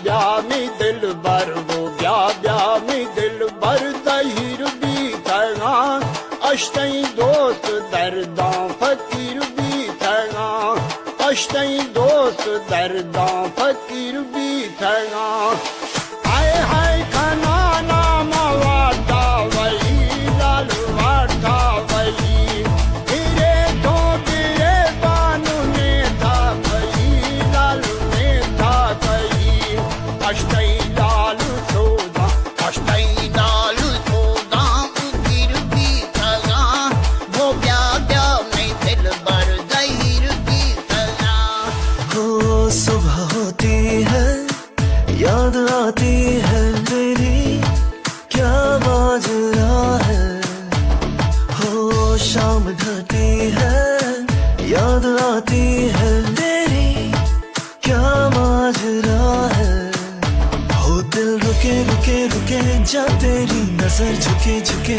ब्याह में दिल बर वो ब्याह में दिल बर दहीर भी थगा अष्टई दोस्त दर्दा फकीर भी थगा अष्टई दोस्त दर्दा फकीर भी थगा हाय हाय खाना नाम वाटा वही लाल वाटा वही तेरे तो तेरे बानू ने था वही लाल ने था वही अष्टई लाल सोदा अष्टई लाल सोदा फकीर भी थगा वो ब्याह में दिल बर दहीर भी थगा हो सुबह होती है याद आती है तेरी क्या माजरा है हो शाम ढलती है याद आती है तेरी क्या माजरा है हो दिल रुके रुके रुके जा तेरी नजर झुके झुके